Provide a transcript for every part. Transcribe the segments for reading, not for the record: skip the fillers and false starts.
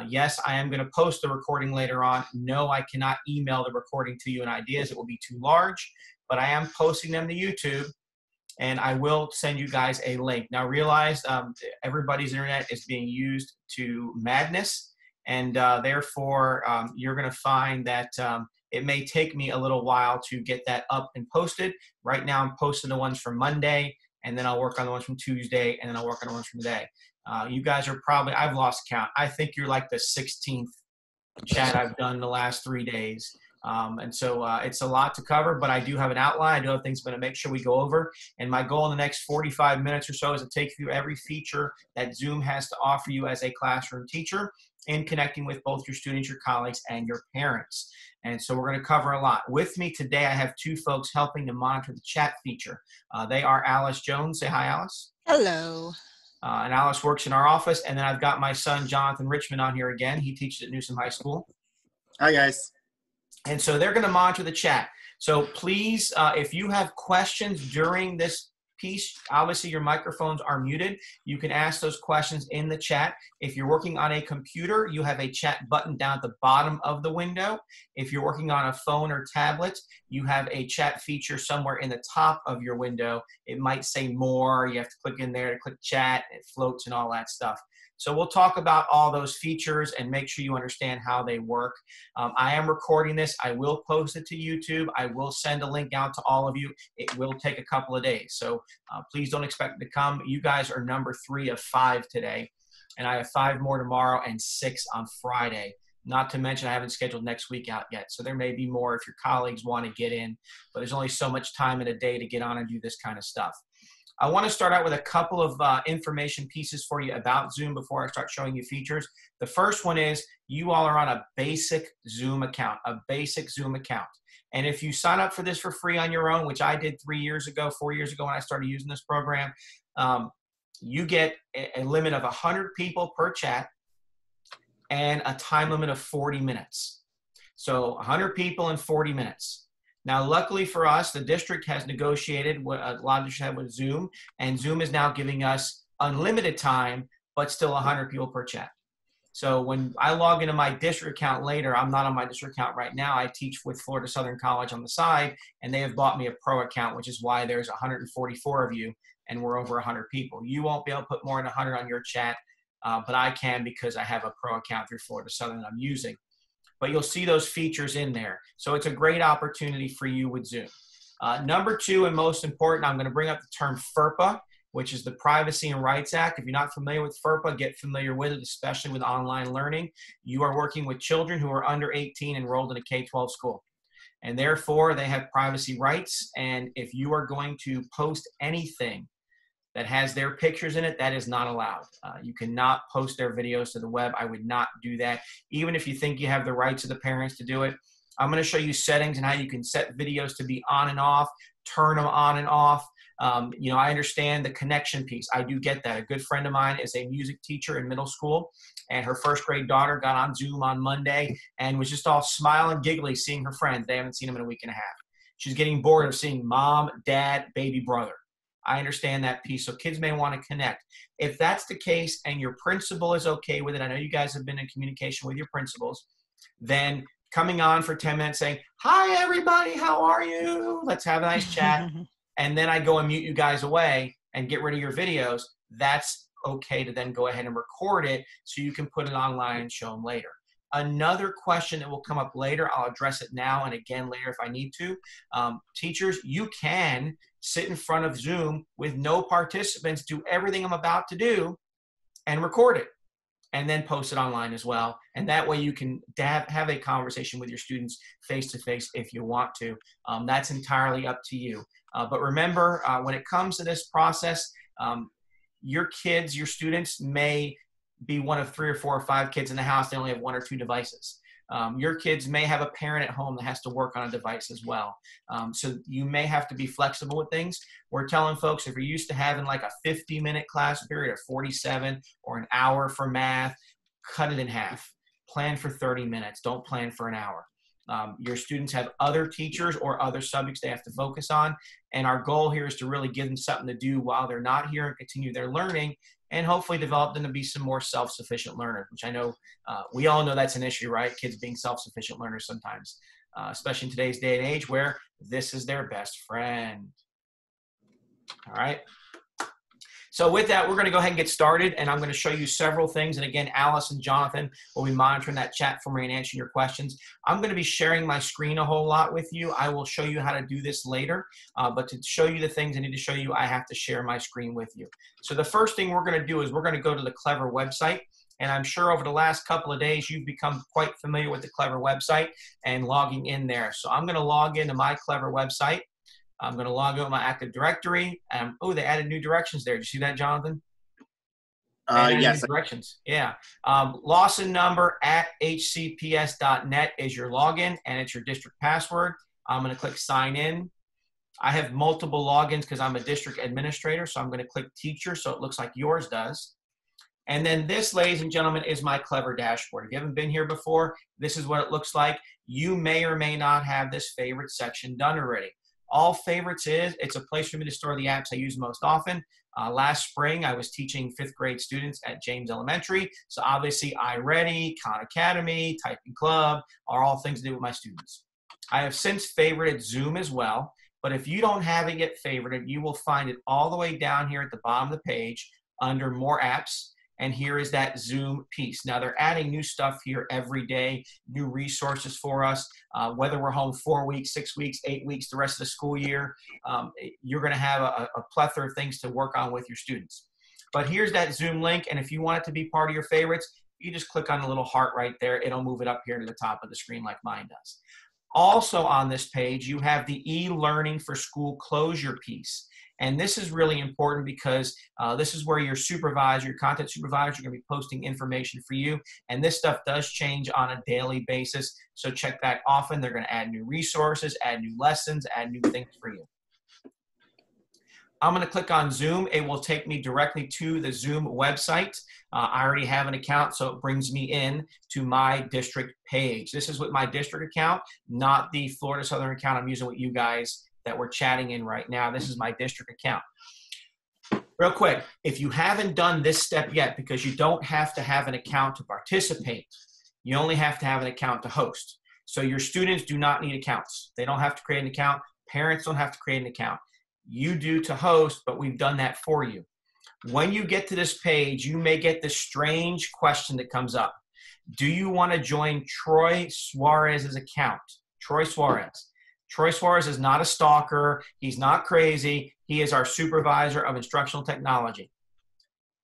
Yes, I am going to post the recording later on. No, I cannot email the recording to you and ideas. It will be too large, but I am posting them to YouTube, and I will send you guys a link. Now realize everybody's internet is being used to madness, and therefore you're going to find that it may take me a little while to get that up and posted. Right now I'm posting the ones from Monday, and then I'll work on the ones from Tuesday, and then I'll work on the ones from today. You guys are probably, I've lost count. I think you're like the 16th chat I've done the last 3 days. And so it's a lot to cover, but I do have an outline. I do have things I'm going to make sure we go over. And my goal in the next 45 minutes or so is to take through every feature that Zoom has to offer you as a classroom teacher in connecting with both your students, your colleagues, and your parents. And so we're going to cover a lot. With me today, I have two folks helping to monitor the chat feature. They are Alice Jones. Say hi, Alice. Hello. And Alice works in our office. And then I've got my son, Jonathan Richmond, on here again. He teaches at Newsom High School. Hi, guys. And so they're going to monitor the chat. So please, if you have questions during this piece, obviously your microphones are muted. You can ask those questions in the chat. If you're working on a computer, you have a chat button down at the bottom of the window. If you're working on a phone or tablet, you have a chat feature somewhere in the top of your window. It might say more. You have to click in there to click chat. It floats and all that stuff. So we'll talk about all those features and make sure you understand how they work. I am recording this. I will post it to YouTube. I will send a link out to all of you. It will take a couple of days. So please don't expect it to come. You guys are number 3 of 5 today. And I have 5 more tomorrow and 6 on Friday. Not to mention I haven't scheduled next week out yet. So there may be more if your colleagues want to get in. But there's only so much time in a day to get on and do this kind of stuff. I want to start out with a couple of information pieces for you about Zoom before I start showing you features. The first one is you all are on a basic Zoom account, And if you sign up for this for free on your own, which I did 4 years ago when I started using this program, you get a limit of 100 people per chat and a time limit of 40 minutes. So 100 people in 40 minutes. Now, luckily for us, the district has negotiated what a lot of districts have with Zoom, and Zoom is now giving us unlimited time, but still 100 people per chat. So when I log into my district account later, I'm not on my district account right now. I teach with Florida Southern College on the side, and they have bought me a pro account, which is why there's 144 of you, and we're over 100 people. You won't be able to put more than 100 on your chat, but I can because I have a pro account through Florida Southern I'm using. But you'll see those features in there. So it's a great opportunity for you with Zoom. Number 2, and most important, I'm going to bring up the term FERPA, which is the Privacy and Rights Act. If you're not familiar with FERPA, get familiar with it, especially with online learning. You are working with children who are under 18 enrolled in a K-12 school. And therefore, they have privacy rights. And if you are going to post anything that has their pictures in it, that is not allowed. You cannot post their videos to the web. I would not do that. Even if you think you have the rights of the parents to do it, I'm going to show you settings and how you can set videos to be on and off, turn them on and off. I understand the connection piece. I do get that. A good friend of mine is a music teacher in middle school, and her first grade daughter got on Zoom on Monday and was just all smiling, giggly, seeing her friends. They haven't seen them in a week and a half. She's getting bored of seeing mom, dad, baby brother. I understand that piece. So kids may want to connect. If that's the case and your principal is okay with it, I know you guys have been in communication with your principals, then coming on for 10 minutes saying, hi, everybody, how are you? Let's have a nice chat. And then I go and mute you guys away and get rid of your videos. That's okay to then go ahead and record it so you can put it online and show them later. Another question that will come up later, I'll address it now and again later if I need to. Teachers, you can sit in front of Zoom with no participants, do everything I'm about to do, and record it, and then post it online as well. And that way you can have a conversation with your students face-to-face if you want to. That's entirely up to you. But remember, when it comes to this process, your kids, your students may be one of 3 or 4 or 5 kids in the house. They only have 1 or 2 devices. Your kids may have a parent at home that has to work on a device as well. So you may have to be flexible with things. We're telling folks if you're used to having like a 50-minute class period or 47 or an hour for math, cut it in half. Plan for 30 minutes. Don't plan for an hour. Your students have other teachers or other subjects they have to focus on. And our goal here is to really give them something to do while they're not here and continue their learning. and hopefully develop them to be some more self-sufficient learners, which I know we all know that's an issue, right? Kids being self-sufficient learners sometimes, especially in today's day and age where this is their best friend. All right. So with that, we're going to go ahead and get started, and I'm going to show you several things. And again, Alice and Jonathan will be monitoring that chat for me and answering your questions. I'm going to be sharing my screen a whole lot with you. I will show you how to do this later, but to show you the things I need to show you, I have to share my screen with you. So the first thing we're going to do is we're going to go to the Clever website. And I'm sure over the last couple of days, you've become quite familiar with the Clever website and logging in there. So I'm going to log into my Clever website. I'm going to log in with my Active Directory. Oh, they added new directions there. Did you see that, Jonathan? Yes. Directions. Yeah. Lawson number at hcps.net is your login, and it's your district password. I'm going to click sign in. I have multiple logins because I'm a district administrator, so I'm going to click teacher so it looks like yours does. And then this, ladies and gentlemen, is my Clever dashboard. If you haven't been here before, this is what it looks like. You may or may not have this favorite section done already. All favorites it's a place for me to store the apps I use most often. Last spring, I was teaching 5th grade students at James Elementary. So obviously, iReady, Khan Academy, Typing Club are all things to do with my students. I have since favorited Zoom as well. But if you don't have it yet favorited, you will find it all the way down here at the bottom of the page under More Apps. And here is that Zoom piece. Now, they're adding new stuff here every day, new resources for us. Whether we're home 4 weeks, 6 weeks, 8 weeks, the rest of the school year, you're going to have a plethora of things to work on with your students. But here's that Zoom link. And if you want it to be part of your favorites, you just click on the little heart right there. It'll move it up here to the top of the screen like mine does. Also on this page, you have the e-learning for school closure piece. And this is really important because this is where your supervisor, your content supervisor, are going to be posting information for you. And this stuff does change on a daily basis. So check back often. They're going to add new resources, add new lessons, add new things for you. I'm going to click on Zoom. It will take me directly to the Zoom website. I already have an account, so it brings me in to my district page. This is with my district account, not the Florida Southern account I'm using with you guys that we're chatting in right now. This is my district account. Real quick, if you haven't done this step yet, because you don't have to have an account to participate, you only have to have an account to host. So your students do not need accounts. They don't have to create an account. Parents don't have to create an account. You do to host, but we've done that for you. When you get to this page, you may get this strange question that comes up. Do you want to join Troy Suarez's account? Troy Suarez. Troy Suarez is not a stalker. He's not crazy. He is our supervisor of instructional technology.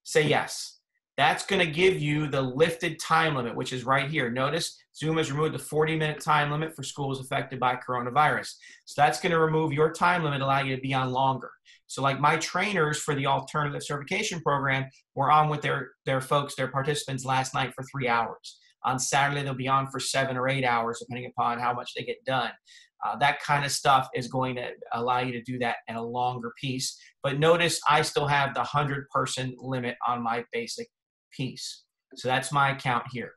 Say yes. That's going to give you the lifted time limit, which is right here. Notice Zoom has removed the 40-minute time limit for schools affected by coronavirus. So that's going to remove your time limit, allow you to be on longer. So like my trainers for the alternative certification program were on with their folks, their participants last night for 3 hours. On Saturday, they'll be on for 7 or 8 hours, depending upon how much they get done. That kind of stuff is going to allow you to do that in a longer piece. But notice I still have the 100-person limit on my basic piece. So that's my account here.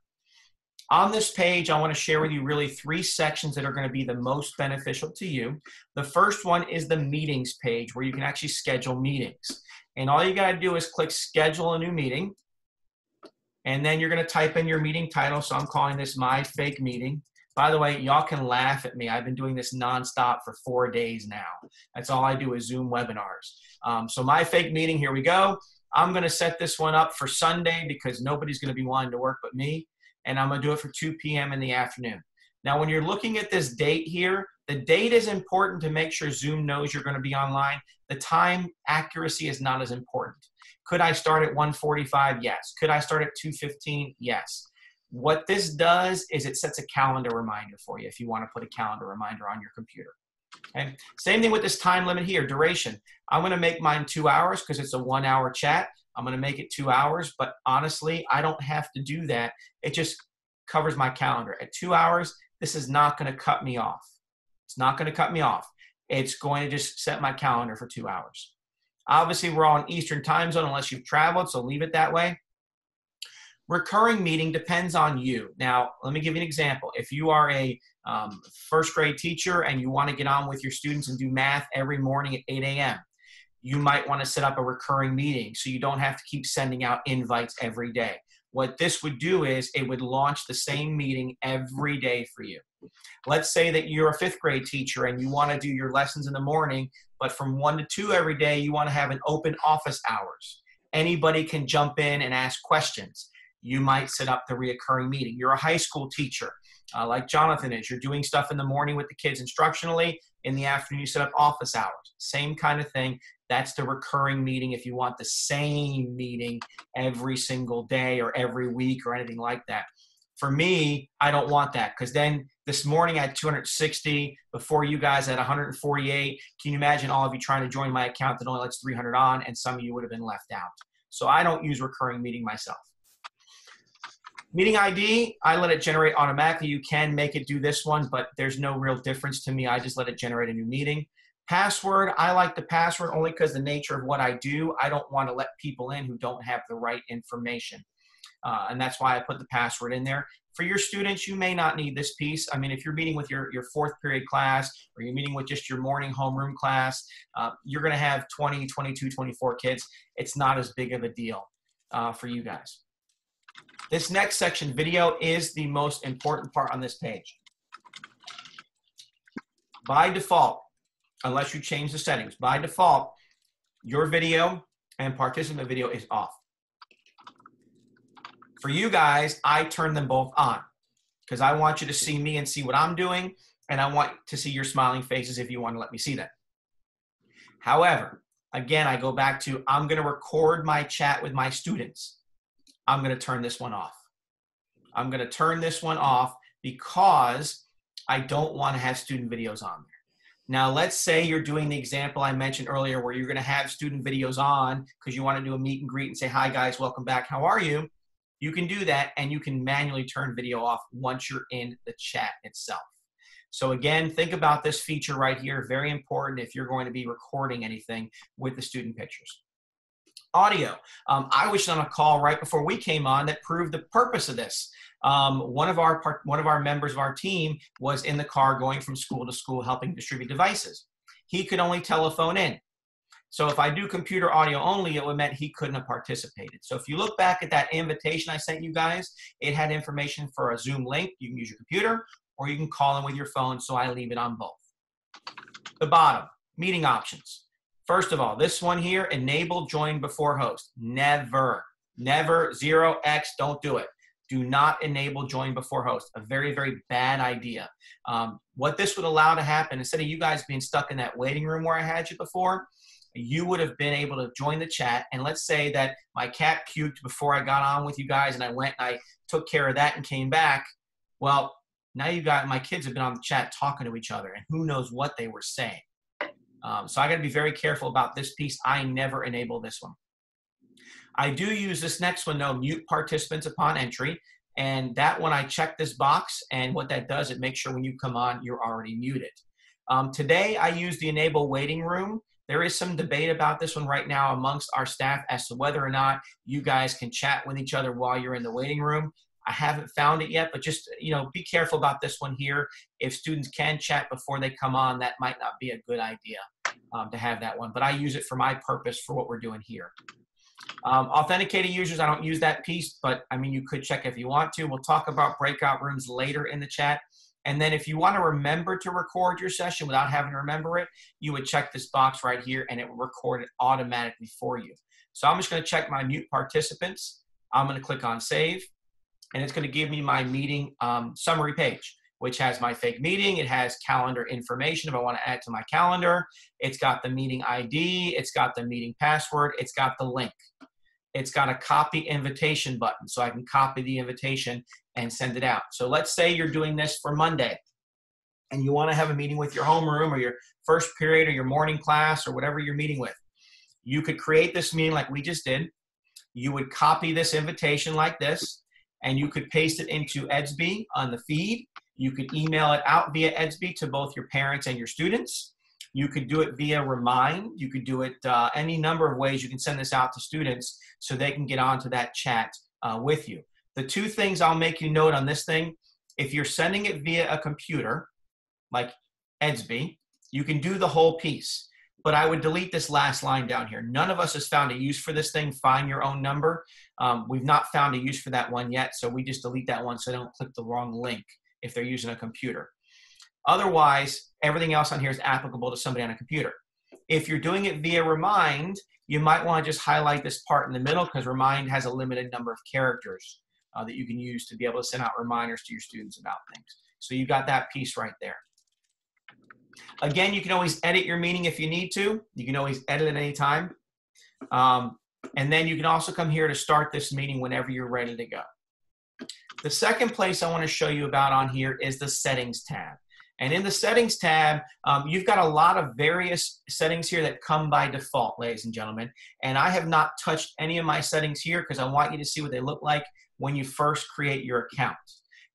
On this page, I want to share with you really 3 sections that are going to be the most beneficial to you. The first one is the meetings page where you can actually schedule meetings. And all you got to do is click schedule a new meeting. And then you're going to type in your meeting title. So I'm calling this My Fake Meeting. By the way, y'all can laugh at me. I've been doing this nonstop for 4 days now. That's all I do is Zoom webinars. So My Fake Meeting, here we go. I'm going to set this one up for Sunday because nobody's going to be wanting to work but me. And I'm going to do it for 2 p.m. in the afternoon. Now, when you're looking at this date here, the date is important to make sure Zoom knows you're going to be online. The time accuracy is not as important. Could I start at 1:45? Yes. Could I start at 2:15? Yes. What this does is it sets a calendar reminder for you if you want to put a calendar reminder on your computer. Okay. Same thing with this time limit here, duration. I'm going to make mine 2 hours because it's a 1 hour chat. I'm going to make it 2 hours, but honestly, I don't have to do that. It just covers my calendar. At 2 hours, this is not going to cut me off. It's not going to cut me off. It's going to just set my calendar for 2 hours. Obviously, we're all in Eastern time zone unless you've traveled, so leave it that way. Recurring meeting depends on you. Now, let me give you an example. If you are a first grade teacher and you want to get on with your students and do math every morning at 8 a.m., you might want to set up a recurring meeting so you don't have to keep sending out invites every day. What this would do is it would launch the same meeting every day for you. Let's say that you're a 5th grade teacher and you want to do your lessons in the morning, but from 1 to 2 every day, you want to have an open office hours. Anybody can jump in and ask questions. You might set up the reoccurring meeting. You're a high school teacher, like Jonathan is. You're doing stuff in the morning with the kids instructionally. In the afternoon, you set up office hours. Same kind of thing. That's the recurring meeting if you want the same meeting every single day or every week or anything like that. For me, I don't want that, because then this morning I had 260, before you guys at 148. Can you imagine all of you trying to join my account that only lets 300 on, and some of you would have been left out. So I don't use recurring meeting myself. Meeting ID, I let it generate automatically. You can make it do this one, but there's no real difference to me. I just let it generate a new meeting. Password, I like the password only because the nature of what I do, I don't want to let people in who don't have the right information. And that's why I put the password in there. For your students, you may not need this piece. I mean, if you're meeting with your 4th period class, or you're meeting with just your morning homeroom class, you're going to have 20, 22, 24 kids. It's not as big of a deal for you guys. This next section, video, is the most important part on this page. By default, unless you change the settings, by default, your video and participant video is off. For you guys, I turn them both on because I want you to see me and see what I'm doing, and I want to see your smiling faces if you want to let me see that. However, again, I go back to, I'm going to record my chat with my students. I'm going to turn this one off. I'm going to turn this one off because I don't want to have student videos on there. Now, let's say you're doing the example I mentioned earlier where you're going to have student videos on because you want to do a meet and greet and say, hi guys, welcome back, how are you? You can do that, and you can manually turn video off once you're in the chat itself. So again, think about this feature right here. Very important if you're going to be recording anything with the student pictures. Audio. I was on a call right before we came on that proved the purpose of this. One of our members of our team was in the car going from school to school helping distribute devices. He could only telephone in. So if I do computer audio only, it would mean he couldn't have participated. So if you look back at that invitation I sent you guys, it had information for a Zoom link. You can use your computer or you can call in with your phone, so I leave it on both. The bottom, meeting options. First of all, this one here, enable join before host. Never, 0x, don't do it. Do not enable join before host. A very, very bad idea. What this would allow to happen, instead of you guys being stuck in that waiting room where I had you before, you would have been able to join the chat. And let's say that my cat puked before I got on with you guys and I went and I took care of that and came back. Well, now my kids have been on the chat talking to each other and who knows what they were saying. So I got to be very careful about this piece. I never enable this one. I do use this next one though, mute participants upon entry. And that one I check this box, and what that does, it makes sure when you come on, you're already muted. Today I use the enable waiting room. There is some debate about this one right now amongst our staff as to whether or not you guys can chat with each other while you're in the waiting room. I haven't found it yet, but just, be careful about this one here. If students can chat before they come on, that might not be a good idea to have that one, but I use it for my purpose for what we're doing here. Authenticated users, I don't use that piece, but I mean, you could check if you want to. We'll talk about breakout rooms later in the chat. And then if you want to remember to record your session without having to remember it, you would check this box right here and it will record it automatically for you. So I'm just going to check my mute participants. I'm going to click on save, and it's going to give me my meeting summary page, which has my fake meeting. It has calendar information if I want to add to my calendar. It's got the meeting ID. It's got the meeting password. It's got the link. It's got a copy invitation button, so I can copy the invitation and send it out. So let's say you're doing this for Monday and you want to have a meeting with your homeroom or your first period or your morning class or whatever you're meeting with. You could create this meeting like we just did. You would copy this invitation like this, and you could paste it into Edsby on the feed. You could email it out via Edsby to both your parents and your students. You could do it via Remind. You could do it any number of ways. You can send this out to students so they can get onto that chat with you. The two things I'll make you note on this thing, if you're sending it via a computer, like Edsby, you can do the whole piece. but I would delete this last line down here. None of us has found a use for this thing, find your own number. We've not found a use for that one yet, so we just delete that one so they don't click the wrong link if they're using a computer. Otherwise, everything else on here is applicable to somebody on a computer. If you're doing it via Remind, you might want to just highlight this part in the middle because Remind has a limited number of characters that you can use to be able to send out reminders to your students about things. So you got that piece right there. Again, you can always edit your meeting if you need to. You can always edit at any time. And then you can also come here to start this meeting whenever you're ready to go. The second place I want to show you about on here is the Settings tab. And in the Settings tab, you've got a lot of various settings here that come by default, ladies and gentlemen. And I have not touched any of my settings here because I want you to see what they look like when you first create your account.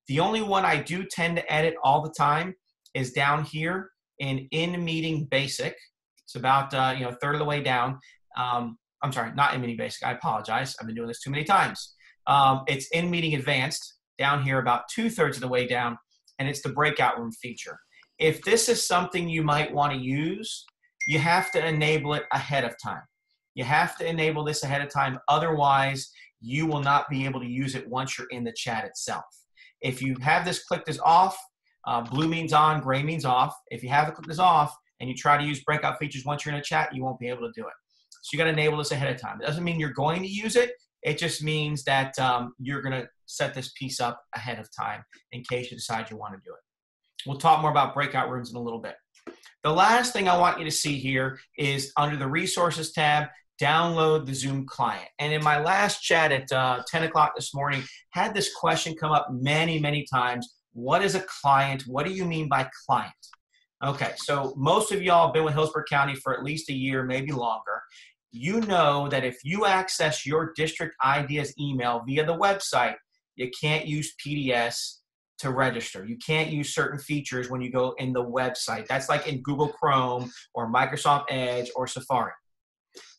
The only one I do tend to edit all the time is down here in Meeting Basic. It's about a third of the way down. I'm sorry, not in Meeting Basic. I apologize. I've been doing this too many times. It's in Meeting Advanced down here about 2/3 of the way down, and it's the breakout room feature. If this is something you might want to use, you have to enable it ahead of time. You have to enable this ahead of time. Otherwise, you will not be able to use it once you're in the chat itself. If you have this clicked as off, blue means on, gray means off. If you have it clicked as off and you try to use breakout features once you're in a chat, you won't be able to do it. So you got to enable this ahead of time. It doesn't mean you're going to use it. It just means that you're going to set this piece up ahead of time in case you decide you want to do it. We'll talk more about breakout rooms in a little bit. The last thing I want you to see here is under the Resources tab, download the Zoom client. And in my last chat at 10 o'clock this morning, had this question come up many, many times. What is a client? What do you mean by client? Okay, so most of y'all have been with Hillsborough County for at least a year, maybe longer. You know that if you access your district ideas email via the website, you can't use PDS to register. You can't use certain features when you go in the website. That's like in Google Chrome or Microsoft Edge or Safari.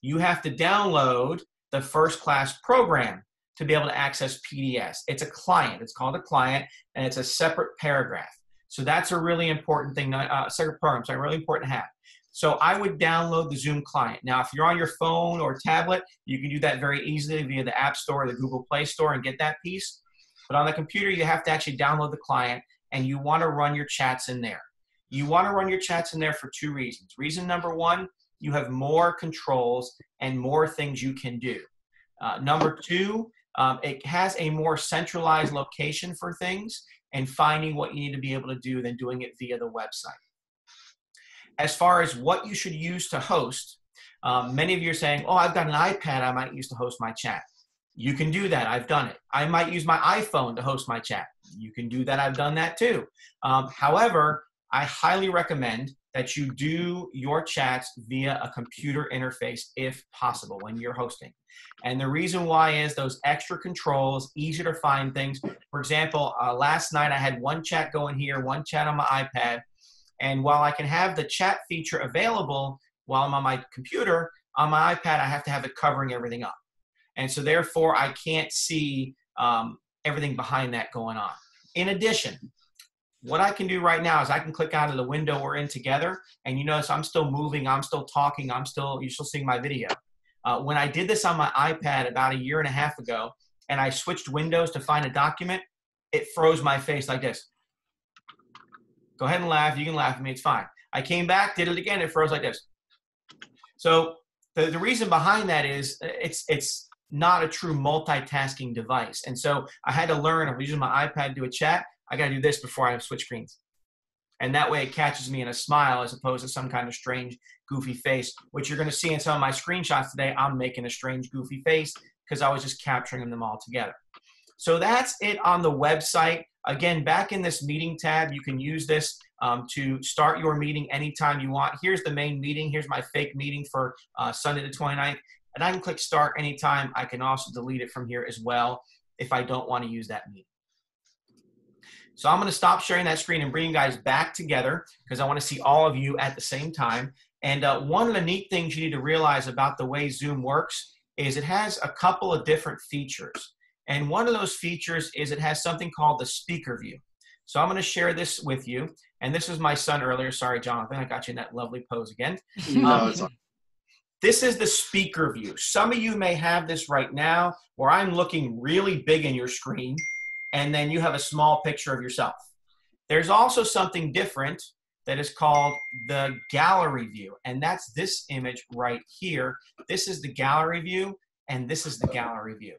You have to download the First Class program to be able to access PDS. It's a client. It's called a client, and it's a separate paragraph. So that's a really important thing, separate program, so really important to have. So I would download the Zoom client. Now, if you're on your phone or tablet, you can do that very easily via the App Store or the Google Play Store and get that piece. But on the computer, you have to actually download the client, and you want to run your chats in there. You want to run your chats in there for two reasons. Reason number one, you have more controls and more things you can do. Number two, it has a more centralized location for things and finding what you need to be able to do than doing it via the website. As far as what you should use to host, many of you are saying, oh, I've got an iPad I might use to host my chat. You can do that. I've done it. I might use my iPhone to host my chat. You can do that. I've done that too. However, I highly recommend that you do your chats via a computer interface if possible when you're hosting. And the reason why is those extra controls, easier to find things. For example, last night I had one chat going here, one chat on my iPad. And while I can have the chat feature available while I'm on my computer, on my iPad, I have to have it covering everything up. And so therefore, I can't see everything behind that going on. In addition, what I can do right now is I can click out of the window we're in together, and you notice I'm still moving, I'm still talking, you're still seeing my video. When I did this on my iPad about 1.5 years ago, and I switched windows to find a document, it froze my face like this. Go ahead and laugh. You can laugh at me. It's fine. I came back, did it again. It froze like this. So the reason behind that is it's not a true multitasking device. And so I had to learn, if I'm using my iPad to do a chat, I got to do this before I switch screens. And that way it catches me in a smile as opposed to some kind of strange, goofy face, which you're going to see in some of my screenshots today. I'm making a strange, goofy face because I was just capturing them all together. So that's it on the website. Again, back in this meeting tab, you can use this to start your meeting anytime you want. Here's the main meeting. Here's my fake meeting for Sunday the 29th. And I can click start anytime. I can also delete it from here as well if I don't want to use that meeting. So I'm going to stop sharing that screen and bring you guys back together because I want to see all of you at the same time. And one of the neat things you need to realize about the way Zoom works is it has a couple of different features. And one of those features is it has something called the speaker view. So I'm going to share this with you. And this is my son earlier. Sorry, Jonathan, I got you in that lovely pose again. No, it's This is the speaker view. Some of you may have this right now where I'm looking really big in your screen, and then you have a small picture of yourself. There's also something different that is called the gallery view, and that's this image right here. This is the gallery view, and this is the gallery view.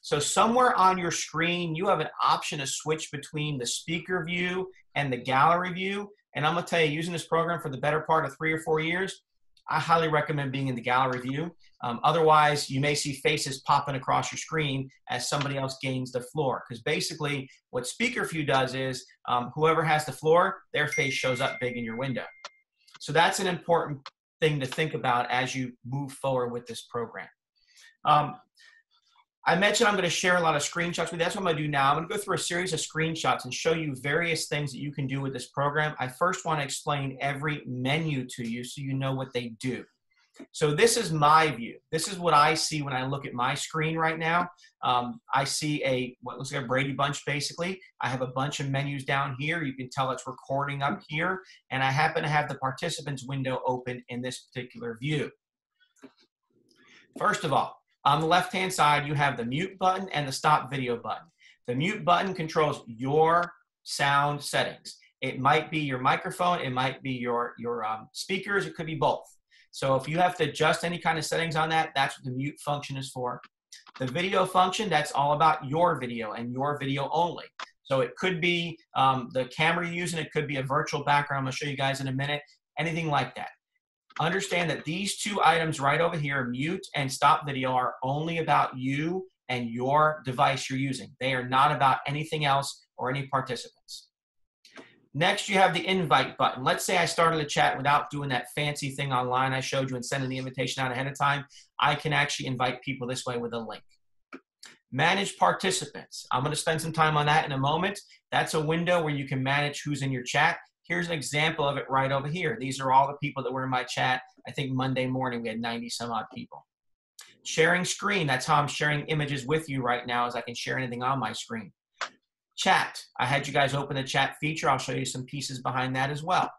So somewhere on your screen, you have an option to switch between the speaker view and the gallery view. And I'm gonna tell you, using this program for the better part of 3 or 4 years, I highly recommend being in the gallery view. Otherwise, you may see faces popping across your screen as somebody else gains the floor. Because basically, what speaker view does is whoever has the floor, their face shows up big in your window. So that's an important thing to think about as you move forward with this program. I mentioned I'm going to share a lot of screenshots with you. That's what I'm going to do now. I'm going to go through a series of screenshots and show you various things that you can do with this program. I first want to explain every menu to you so you know what they do. So this is my view. This is what I see when I look at my screen right now. I see what looks like a Brady Bunch, basically. I have a bunch of menus down here. You can tell it's recording up here. And I happen to have the participants window open in this particular view. First of all, on the left-hand side, you have the mute button and the stop video button. The mute button controls your sound settings. It might be your microphone, it might be your speakers, it could be both. So if you have to adjust any kind of settings on that, that's what the mute function is for. The video function, that's all about your video and your video only. So it could be the camera you're using, it could be a virtual background. I'm gonna show you guys in a minute, anything like that. Understand that these two items right over here, mute and stop video, are only about you and your device you're using. They are not about anything else or any participants. Next, you have the invite button. Let's say I started a chat without doing that fancy thing online I showed you and sending the invitation out ahead of time. I can actually invite people this way with a link. Manage participants. I'm going to spend some time on that in a moment. That's a window where you can manage who's in your chat. Here's an example of it right over here. These are all the people that were in my chat. I think Monday morning we had 90 some odd people. Sharing screen, that's how I'm sharing images with you right now, as I can share anything on my screen. Chat, I had you guys open the chat feature. I'll show you some pieces behind that as well.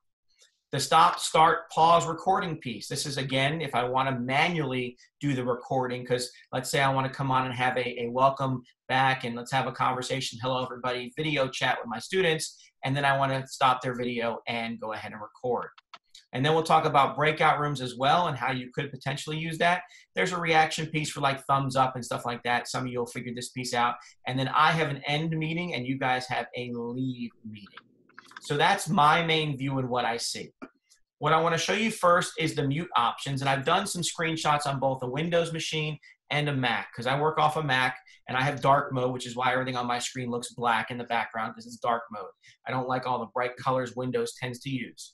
The stop, start, pause recording piece. This is, again, if I want to manually do the recording, because let's say I want to come on and have a welcome back and let's have a conversation, hello everybody, video chat with my students, and then I want to stop their video and go ahead and record. And then we'll talk about breakout rooms as well and how you could potentially use that. There's a reaction piece for like thumbs up and stuff like that. Some of you will figure this piece out. And then I have an end meeting and you guys have a leave meeting. So that's my main view and what I see. What I want to show you first is the mute options. And I've done some screenshots on both a Windows machine and a Mac, because I work off a Mac and I have dark mode, which is why everything on my screen looks black in the background, because it's dark mode. I don't like all the bright colors Windows tends to use.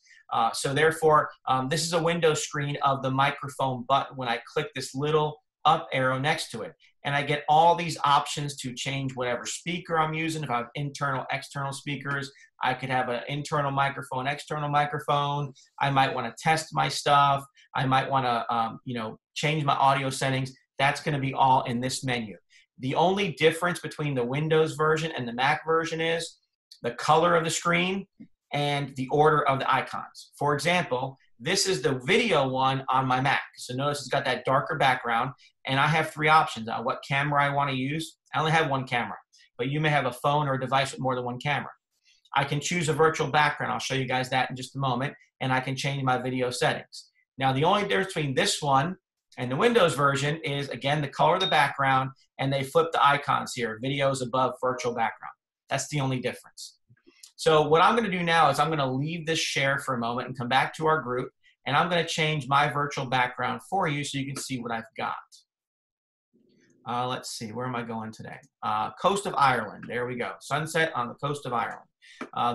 So therefore, this is a Windows screen of the microphone button when I click this little up arrow next to it. And I get all these options to change whatever speaker I'm using. If I have internal, external speakers, I could have an internal microphone, external microphone. I might want to test my stuff. I might want to, change my audio settings. That's going to be all in this menu. The only difference between the Windows version and the Mac version is the color of the screen and the order of the icons. For example, this is the video one on my Mac. So notice it's got that darker background, and I have 3 options on what camera I want to use. I only have 1 camera, but you may have a phone or a device with more than 1 camera. I can choose a virtual background. I'll show you guys that in just a moment, and I can change my video settings. Now, the only difference between this one and the Windows version is, again, the color of the background, and they flip the icons here, videos above virtual background. That's the only difference. So what I'm going to do now is I'm going to leave this share for a moment and come back to our group, and I'm going to change my virtual background for you so you can see what I've got. Let's see, where am I going today? Coast of Ireland, there we go. Sunset on the coast of Ireland.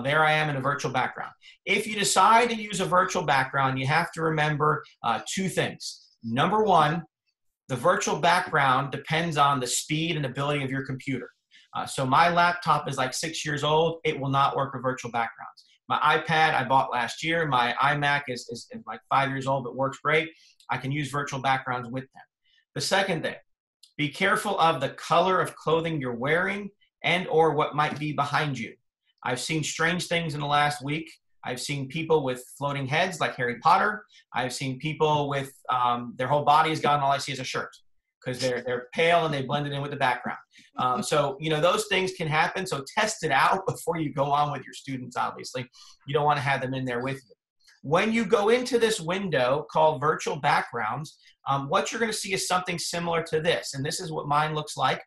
There I am in a virtual background. If you decide to use a virtual background, you have to remember 2 things. Number 1, the virtual background depends on the speed and ability of your computer. So my laptop is like 6 years old. It will not work with virtual backgrounds. My iPad I bought last year. My iMac is like 5 years old, but works great. I can use virtual backgrounds with them. The second thing, be careful of the color of clothing you're wearing and or what might be behind you. I've seen strange things in the last week. I've seen people with floating heads like Harry Potter. I've seen people with their whole body is gone. All I see is a shirt because they're pale and they blended in with the background. So, you know, those things can happen. So test it out before you go on with your students, obviously. You don't want to have them in there with you. When you go into this window called virtual backgrounds, what you're going to see is something similar to this. And this is what mine looks like.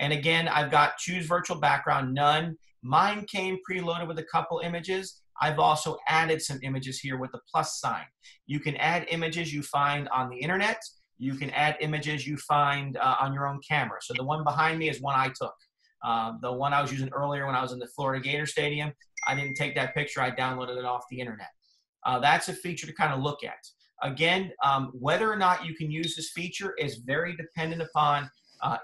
And again, I've got choose virtual background, none. Mine came preloaded with a couple images. I've also added some images here with the plus sign. You can add images you find on the internet. You can add images you find on your own camera. So the one behind me is one I took. The one I was using earlier when I was in the Florida Gator Stadium, I didn't take that picture. I downloaded it off the internet. That's a feature to kind of look at. Again, whether or not you can use this feature is very dependent upon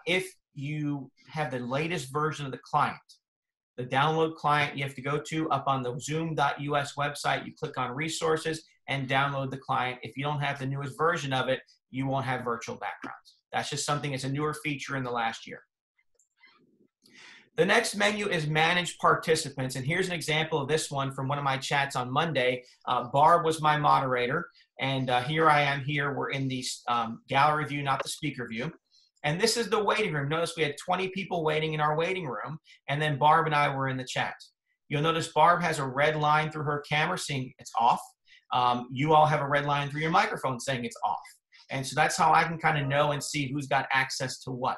if you have the latest version of the client. The download client you have to go to up on the zoom.us website. You click on resources and download the client. If you don't have the newest version of it, you won't have virtual backgrounds. That's just something, it's a newer feature in the last year. The next menu is manage participants. And here's an example of this one from one of my chats on Monday. Barb was my moderator. And here I am here. We're in the gallery view, not the speaker view. And this is the waiting room. Notice we had 20 people waiting in our waiting room, and then Barb and I were in the chat. You'll notice Barb has a red line through her camera saying it's off. You all have a red line through your microphone saying it's off. And so that's how I can kind of know and see who's got access to what.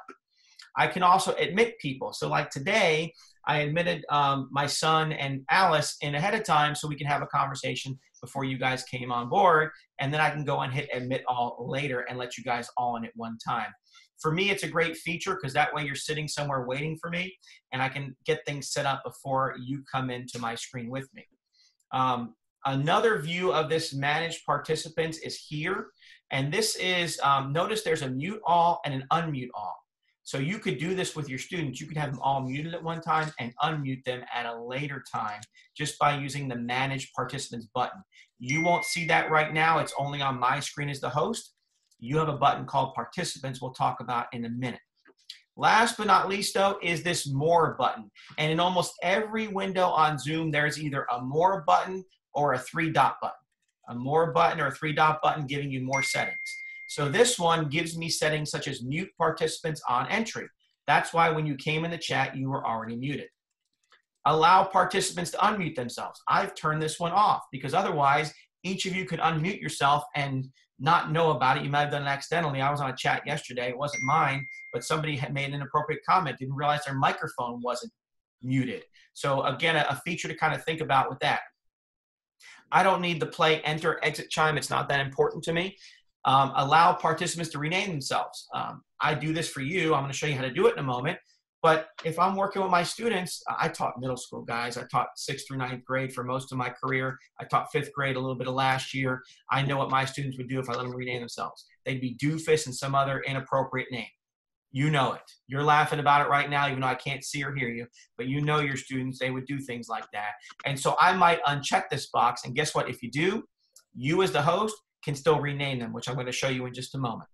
I can also admit people. So like today, I admitted my son and Alice in ahead of time so we can have a conversation before you guys came on board. And then I can go and hit admit all later and let you guys all in at one time. For me, it's a great feature because that way you're sitting somewhere waiting for me and I can get things set up before you come into my screen with me. Another view of this manage participants is here. And this is, notice there's a mute all and an unmute all. So you could do this with your students. You could have them all muted at one time and unmute them at a later time just by using the manage participants button. You won't see that right now. It's only on my screen as the host. You have a button called participants we'll talk about in a minute. Last but not least, though, is this more button. And in almost every window on Zoom, there's either a more button or a three-dot button. A more button or a three-dot button giving you more settings. So this one gives me settings such as mute participants on entry. That's why when you came in the chat, you were already muted. Allow participants to unmute themselves. I've turned this one off because otherwise each of you could unmute yourself and not know about it. You might have done it accidentally. I was on a chat yesterday. It wasn't mine, but somebody had made an inappropriate comment, didn't realize their microphone wasn't muted. So again, a feature to kind of think about with that. I don't need the play, enter, exit chime. It's not that important to me. Allow participants to rename themselves. I do this for you. I'm going to show you how to do it in a moment. But if I'm working with my students, I taught middle school guys. I taught 6th through 9th grade for most of my career. I taught 5th grade a little bit of last year. I know what my students would do if I let them rename themselves. They'd be Doofus and some other inappropriate name. You know it. You're laughing about it right now, even though I can't see or hear you. But you know your students, they would do things like that. And so I might uncheck this box. And guess what? If you do, you as the host can still rename them, which I'm going to show you in just a moment.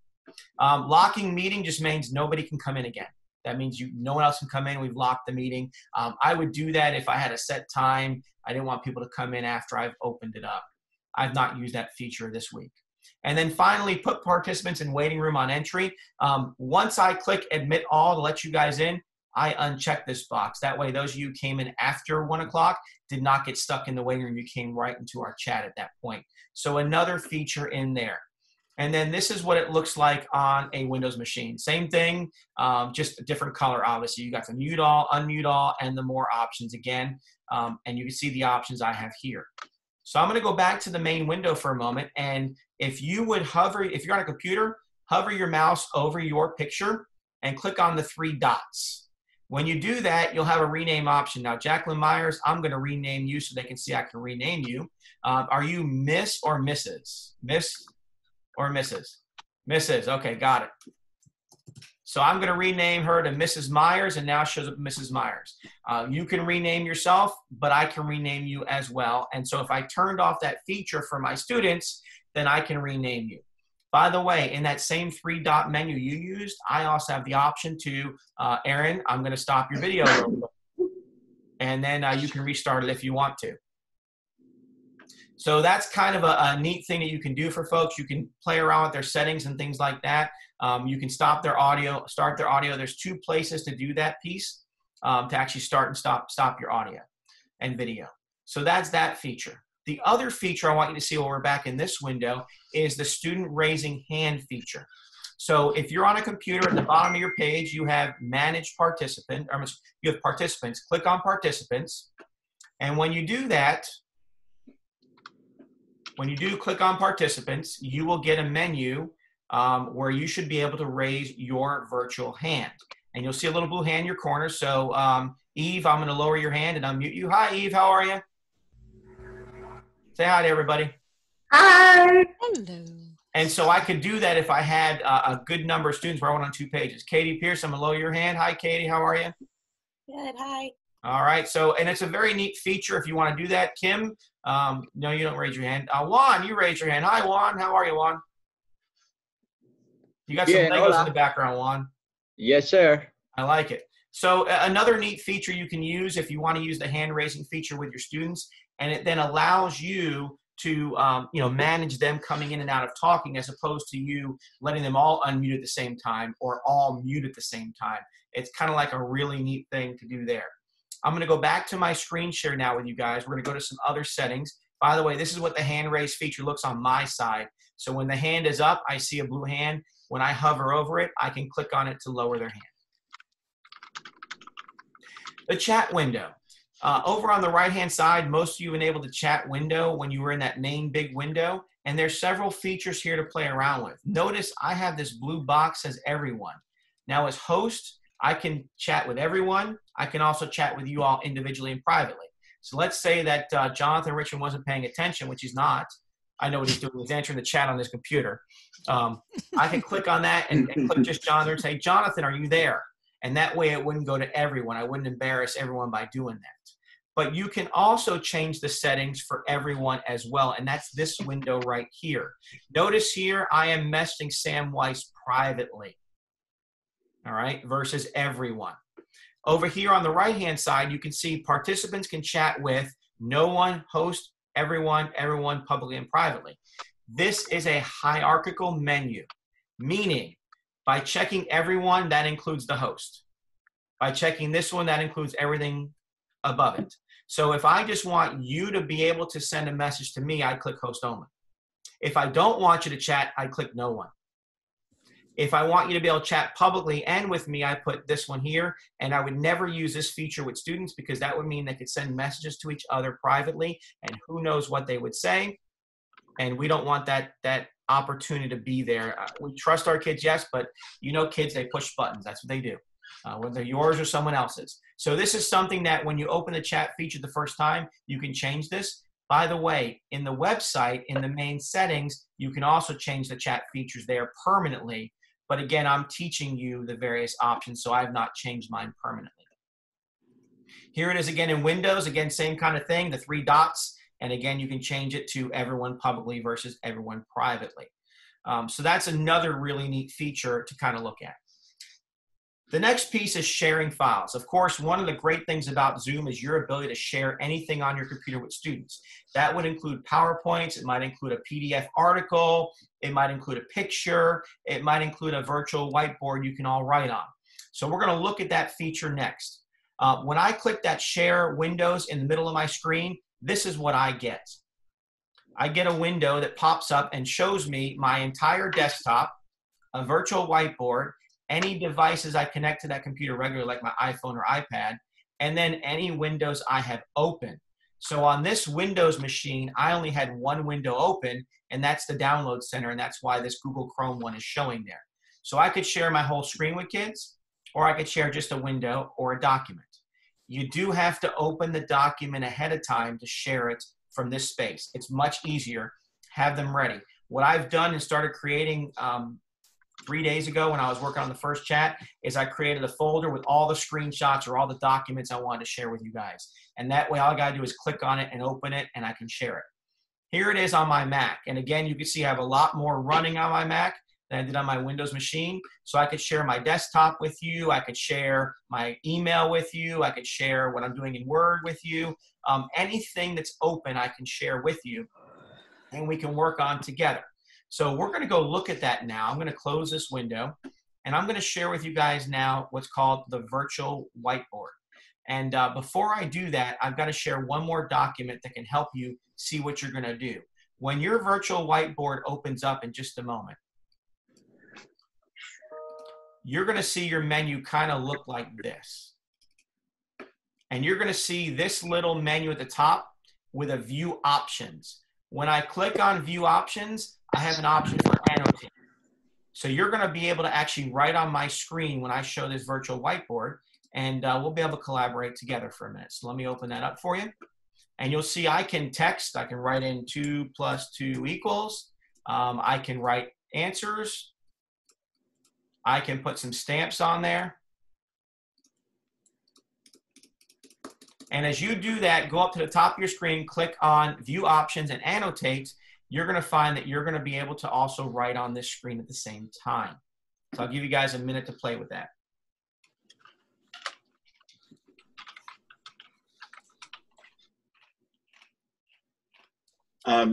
Locking meeting just means nobody can come in again. That means no one else can come in. We've locked the meeting. I would do that if I had a set time. I didn't want people to come in after I've opened it up. I've not used that feature this week. And then finally, put participants in waiting room on entry. Once I click admit all to let you guys in, I uncheck this box. That way, those of you who came in after 1 o'clock did not get stuck in the waiting room. You came right into our chat at that point. So another feature in there. And then this is what it looks like on a Windows machine. Same thing, just a different color, obviously. You got the mute all, unmute all, and the more options again. And you can see the options I have here. So I'm going to go back to the main window for a moment. And if you would hover, if you're on a computer, hover your mouse over your picture and click on the 3 dots. When you do that, you'll have a rename option. Now, Jacqueline Myers, I'm going to rename you so they can see I can rename you. Are you Miss or Mrs.? Miss or Mrs.? Mrs. Okay, got it. So I'm going to rename her to Mrs. Myers, and now shows up Mrs. Myers. You can rename yourself, but I can rename you as well. And so if I turned off that feature for my students, then I can rename you. By the way, in that same 3-dot menu you used, I also have the option to, Aaron, I'm going to stop your video real quick. and then you can restart it if you want to. So that's kind of a neat thing that you can do for folks. You can play around with their settings and things like that. You can stop their audio, start their audio. There's 2 places to do that piece, to actually start and stop your audio and video. So that's that feature. The other feature I want you to see while we're back in this window is the student raising hand feature. So if you're on a computer, at the bottom of your page, you have manage participant, or you have participants. Click on participants. And when you do that, when you do click on participants, you will get a menu where you should be able to raise your virtual hand. And you'll see a little blue hand in your corner. So Eve, I'm going to lower your hand and unmute you. Hi, Eve. How are you? Say hi to everybody. Hi. Hello. And so I could do that if I had a good number of students where I went on 2 pages. Katie Pierce, I'm going to lower your hand. Hi, Katie. How are you? Good. Hi. All right. So, and it's a very neat feature if you want to do that. Kim, no, you don't raise your hand. Juan, you raise your hand. Hi, Juan. How are you, Juan? You got some Legos in the background, Juan. Yes, sir. I like it. So another neat feature you can use if you want to use the hand raising feature with your students, and it then allows you to manage them coming in and out of talking, as opposed to you letting them all unmute at the same time or all mute at the same time. It's kind of like a really neat thing to do there. I'm going to go back to my screen share now with you guys. We're going to go to some other settings. By the way, this is what the hand raise feature looks on my side. So when the hand is up, I see a blue hand. When I hover over it, I can click on it to lower their hand. The chat window. Over on the right-hand side, most of you enabled the chat window when you were in that main big window, and there's several features here to play around with. Notice I have this blue box that says everyone. Now as host, I can chat with everyone. I can also chat with you all individually and privately. So let's say that Jonathan Richmond wasn't paying attention, which he's not. I know what he's doing. He's answering the chat on his computer. I can click on that and click just Jonathan and say, Jonathan, are you there? And that way it wouldn't go to everyone. I wouldn't embarrass everyone by doing that. But you can also change the settings for everyone as well, and that's this window right here. Notice here I am messaging Sam Weiss privately, all right, versus everyone. Over here on the right-hand side, you can see participants can chat with no one, host, everyone, everyone, publicly and privately. This is a hierarchical menu, meaning by checking everyone, that includes the host. By checking this one, that includes everything above it. So if I just want you to be able to send a message to me, I click host only. If I don't want you to chat, I click no one. If I want you to be able to chat publicly and with me, I put this one here, and I would never use this feature with students because that would mean they could send messages to each other privately, and who knows what they would say, and we don't want that opportunity to be there. We trust our kids, yes, but you know kids, they push buttons. That's what they do, whether yours or someone else's. So this is something that when you open the chat feature the first time, you can change this. By the way, in the website, in the main settings, you can also change the chat features there permanently. But again, I'm teaching you the various options, so I have not changed mine permanently. Here it is again in Windows. Again, same kind of thing, the 3 dots. And again, you can change it to everyone publicly versus everyone privately. So that's another really neat feature to kind of look at. The next piece is sharing files. Of course, one of the great things about Zoom is your ability to share anything on your computer with students. That would include PowerPoints, it might include a PDF article, it might include a picture, it might include a virtual whiteboard you can all write on. So we're gonna look at that feature next. When I click that share windows in the middle of my screen, this is what I get. I get a window that pops up and shows me my entire desktop, a virtual whiteboard, any devices I connect to that computer regularly, like my iPhone or iPad, and then any windows I have open. So on this Windows machine, I only had one window open, and that's the download center, and that's why this Google Chrome one is showing there. So I could share my whole screen with kids, or I could share just a window or a document. You do have to open the document ahead of time to share it from this space. It's much easier. Have them ready. What I've done and started creating 3 days ago when I was working on the first chat is I created a folder with all the screenshots or all the documents I wanted to share with you guys. And that way all I gotta do is click on it and open it and I can share it. Here it is on my Mac. And again, you can see I have a lot more running on my Mac than I did on my Windows machine. So I could share my desktop with you. I could share my email with you. I could share what I'm doing in Word with you. Anything that's open, I can share with you, and we can work on together. So we're going to go look at that now. I'm going to close this window, and I'm going to share with you guys now what's called the virtual whiteboard. And before I do that, I've got to share one more document that can help you see what you're going to do. When your virtual whiteboard opens up in just a moment, you're going to see your menu kind of look like this. And you're going to see this little menu at the top with a view options. When I click on view options, I have an option for annotate. So you're going to be able to actually write on my screen when I show this virtual whiteboard, and we'll be able to collaborate together for a minute. So let me open that up for you. And you'll see I can text. I can write in 2 + 2 =. I can write answers. I can put some stamps on there. And as you do that, go up to the top of your screen, click on View Options and Annotate. You're going to find that you're going to be able to also write on this screen at the same time. So I'll give you guys a minute to play with that.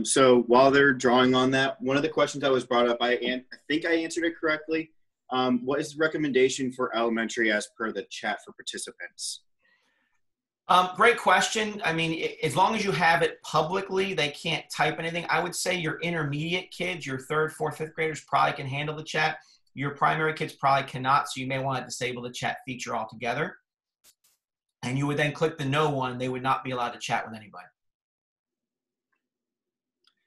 So while they're drawing on that, one of the questions that was brought up, I think I answered it correctly. What is the recommendation for elementary as per the chat for participants? Great question. I mean, as long as you have it publicly, they can't type anything. I would say your intermediate kids, your 3rd, 4th, 5th graders probably can handle the chat. Your primary kids probably cannot, so you may want to disable the chat feature altogether. And you would then click the no one. They would not be allowed to chat with anybody.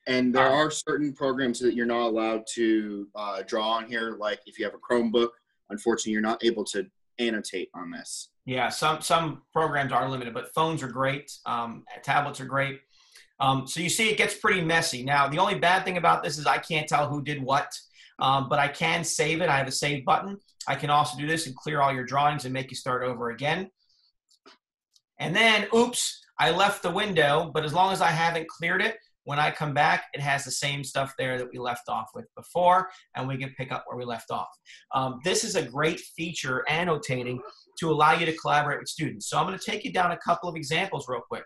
And there are certain programs that you're not allowed to draw on here. Like if you have a Chromebook, unfortunately, you're not able to annotate on this. Yeah, some programs are limited, but phones are great. Tablets are great. So you see it gets pretty messy. Now, the only bad thing about this is I can't tell who did what, but I can save it. I have a save button. I can also do this and clear all your drawings and make you start over again. And then, oops, I left the window, but as long as I haven't cleared it, when I come back, it has the same stuff there that we left off with before, and we can pick up where we left off. This is a great feature, annotating, to allow you to collaborate with students. So I'm going to take you down a couple of examples real quick.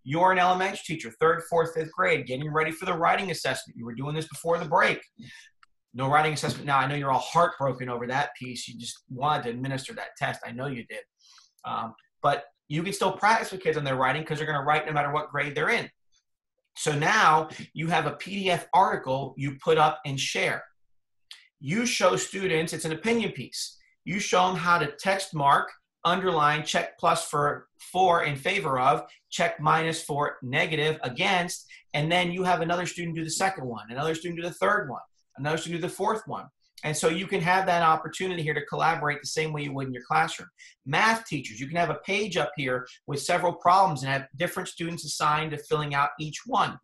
You're an elementary teacher, 3rd, 4th, 5th grade, getting ready for the writing assessment. You were doing this before the break. No writing assessment now. I know you're all heartbroken over that piece. You just wanted to administer that test. I know you did. But you can still practice with kids on their writing because they're going to write no matter what grade they're in. So now you have a PDF article you put up and share. You show students, it's an opinion piece. You show them how to text mark, underline, check plus for in favor of, check minus for negative against, and then you have another student do the second one, another student do the third one, another student do the fourth one. And so you can have that opportunity here to collaborate the same way you would in your classroom. Math teachers, you can have a page up here with several problems and have different students assigned to filling out each one.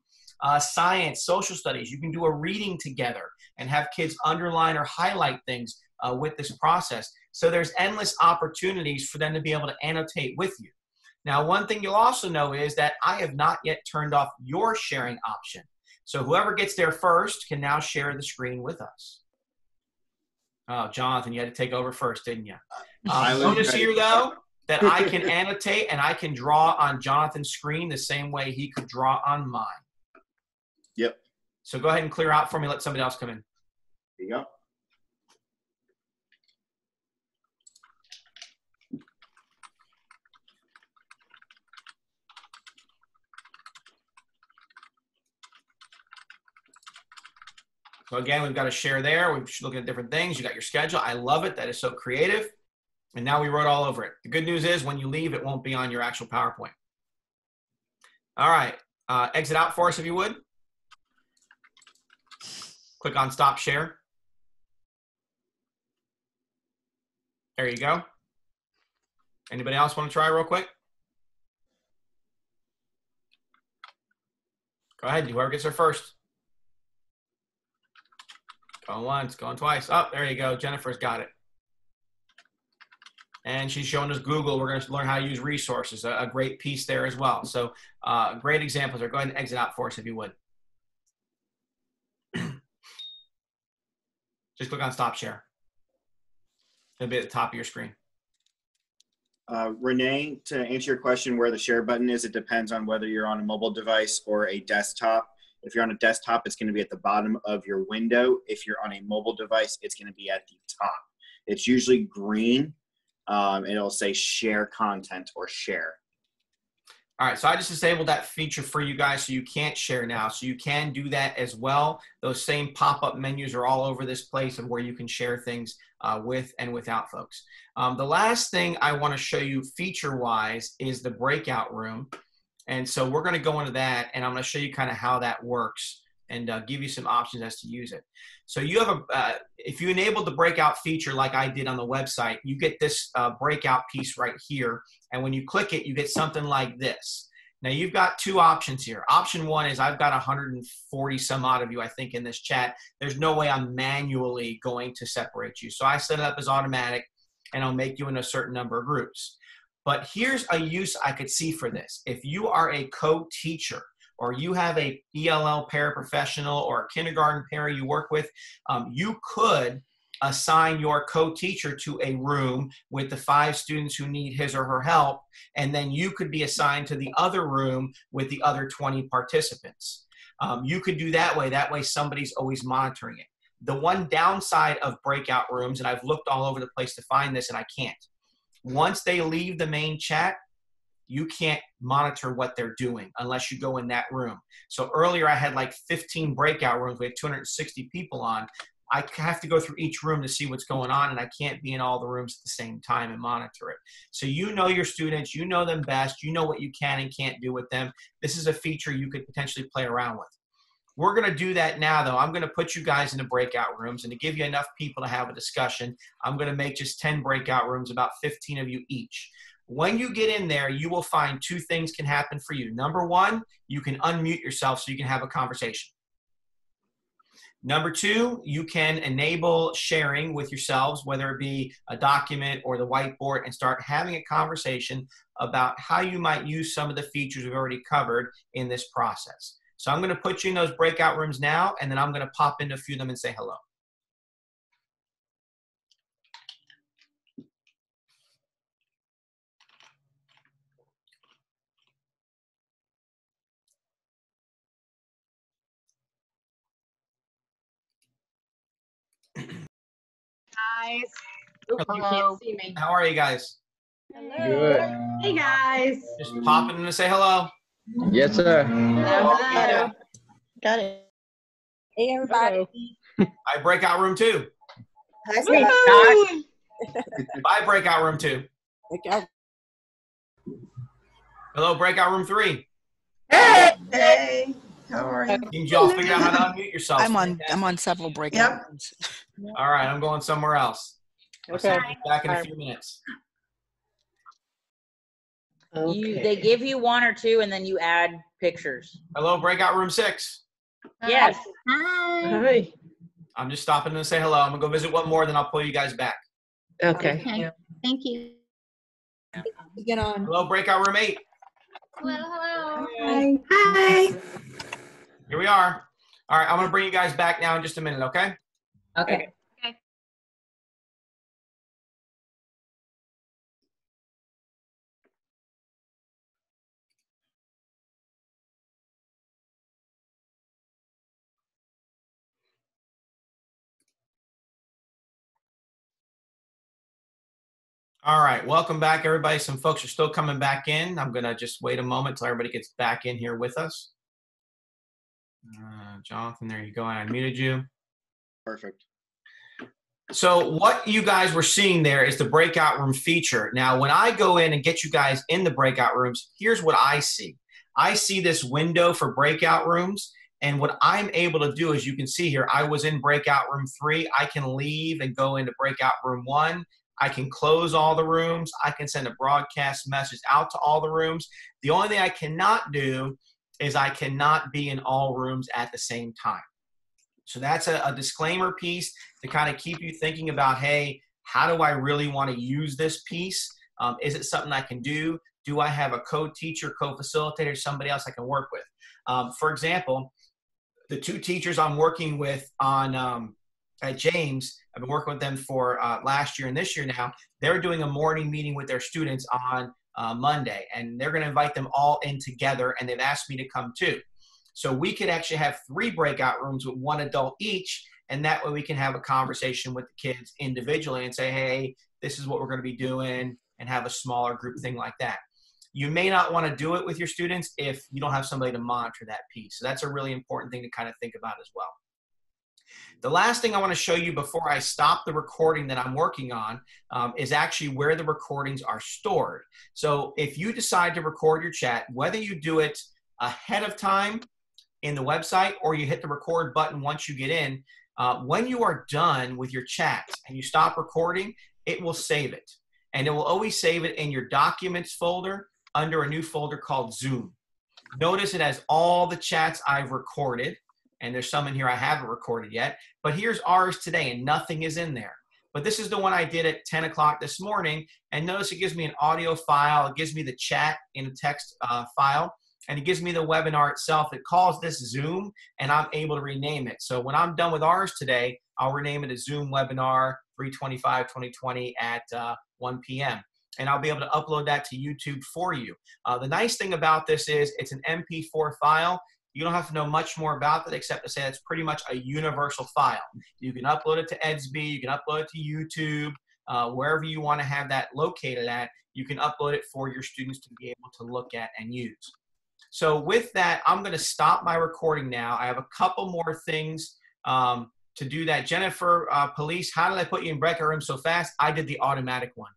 Science, social studies, you can do a reading together and have kids underline or highlight things with this process. So there's endless opportunities for them to be able to annotate with you. Now, one thing you'll also know is that I have not yet turned off your sharing option. So whoever gets there first can now share the screen with us. Oh, Jonathan, you had to take over first, didn't you? Notice here, though, that I can annotate and I can draw on Jonathan's screen the same way he could draw on mine. Yep. So go ahead and clear out for me. Let somebody else come in. There you go. So again, we've got a share there. We're looking at different things. You got your schedule. I love it. That is so creative. And now we wrote all over it. The good news is when you leave, it won't be on your actual PowerPoint. All right. Exit out for us if you would. Click on Stop Share. There you go. Anybody else want to try real quick? Go ahead. Whoever gets there first. Going once, going twice. Oh, there you go. Jennifer's got it. And she's showing us Google. We're going to learn how to use resources. A great piece there as well. So great examples there. Go ahead and exit out for us if you would. Just click on stop share. It'll be at the top of your screen. Renee, to answer your question where the share button is, it depends on whether you're on a mobile device or a desktop. If you're on a desktop, it's going to be at the bottom of your window. If you're on a mobile device, it's going to be at the top. It's usually green. It'll say share content or share. All right, so I just disabled that feature for you guys so you can't share now. So you can do that as well. Those same pop-up menus are all over this place of where you can share things with and without folks. The last thing I want to show you feature-wise is the breakout room. And so we're going to go into that, and I'm going to show you kind of how that works and give you some options as to use it. So you have if you enable the breakout feature like I did on the website, you get this breakout piece right here. And when you click it, you get something like this. Now you've got two options here. Option one is I've got 140 some odd of you, I think, in this chat. There's no way I'm manually going to separate you. So I set it up as automatic, and I'll make you in a certain number of groups. But here's a use I could see for this. If you are a co-teacher, or you have a ELL paraprofessional or a kindergarten para you work with, you could assign your co-teacher to a room with the 5 students who need his or her help, and then you could be assigned to the other room with the other 20 participants. You could do that way. That way somebody's always monitoring it. The one downside of breakout rooms, and I've looked all over the place to find this and I can't, once they leave the main chat, you can't monitor what they're doing unless you go in that room. So earlier I had like 15 breakout rooms. We had 260 people on. I have to go through each room to see what's going on, and I can't be in all the rooms at the same time and monitor it. So you know your students, you know them best, you know what you can and can't do with them. This is a feature you could potentially play around with. We're going to do that now, though. I'm going to put you guys into breakout rooms, and to give you enough people to have a discussion, I'm going to make just 10 breakout rooms, about 15 of you each. When you get in there, you will find 2 things can happen for you. Number 1, you can unmute yourself so you can have a conversation. Number 2, you can enable sharing with yourselves, whether it be a document or the whiteboard, and start having a conversation about how you might use some of the features we've already covered in this process. So I'm going to put you in those breakout rooms now, and then I'm going to pop into a few of them and say hello. Guys. Hello. You can't see me. How are you guys? Good. Hey guys. Just popping in to say hello. Yes, sir. Hello. Got it. Hey, everybody. Bye, breakout room 2. Hi, Scott. Bye, breakout room 2. Okay. Hello, breakout room 3. Hey. How are you? Did y'all figure out how to unmute yourselves? I'm on several breakout rooms. All right, I'm going somewhere else. I'll see you back in a few minutes. They give you 1 or 2 and then you add pictures. Hello, breakout room 6. Yes. Hi. I'm just stopping to say hello. I'm going to go visit one more, then I'll pull you guys back. Okay. Thank you. Get on. Hello, breakout room 8. Hello. Hi. Hi. Here we are. All right, I'm going to bring you guys back now in just a minute, okay? Okay. All right, welcome back, everybody. Some folks are still coming back in. I'm going to just wait a moment till everybody gets back in here with us. Jonathan, there you go. I unmuted you. Perfect. So what you guys were seeing there is the breakout room feature. Now, when I go in and get you guys in the breakout rooms, here's what I see. I see this window for breakout rooms, and what I'm able to do, as you can see here, I was in breakout room 3. I can leave and go into breakout room 1. I can close all the rooms. I can send a broadcast message out to all the rooms. The only thing I cannot do is I cannot be in all rooms at the same time. So that's a disclaimer piece to kind of keep you thinking about, hey, how do I really want to use this piece? Is it something I can do? Do I have a co-teacher, co-facilitator, somebody else I can work with? For example, the 2 teachers I'm working with on at James, I've been working with them for last year and this year now. They're doing a morning meeting with their students on Monday, and they're going to invite them all in together, and they've asked me to come too. So we could actually have 3 breakout rooms with 1 adult each, and that way we can have a conversation with the kids individually and say, hey, this is what we're going to be doing, and have a smaller group thing like that. You may not want to do it with your students if you don't have somebody to monitor that piece. So that's a really important thing to kind of think about as well. The last thing I want to show you before I stop the recording that I'm working on is actually where the recordings are stored. So if you decide to record your chat, whether you do it ahead of time in the website or you hit the record button once you get in, when you are done with your chat and you stop recording, it will save it. And it will always save it in your documents folder under a new folder called Zoom. Notice it has all the chats I've recorded, and there's some in here I haven't recorded yet, but here's ours today and nothing is in there. But this is the one I did at 10 o'clock this morning, and notice it gives me an audio file, it gives me the chat in a text file, and it gives me the webinar itself. It calls this Zoom, and I'm able to rename it. So when I'm done with ours today, I'll rename it a Zoom webinar 3/25/2020 at 1 p.m. And I'll be able to upload that to YouTube for you. The nice thing about this is it's an MP4 file. You don't have to know much more about it except to say it's pretty much a universal file. You can upload it to Edsby, you can upload it to YouTube, wherever you want to have that located at, you can upload it for your students to be able to look at and use. So with that, I'm going to stop my recording now. I have a couple more things to do that. Jennifer, police, how did I put you in breakout room so fast? I did the automatic one.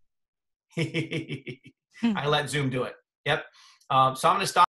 I let Zoom do it. Yep. So I'm going to stop.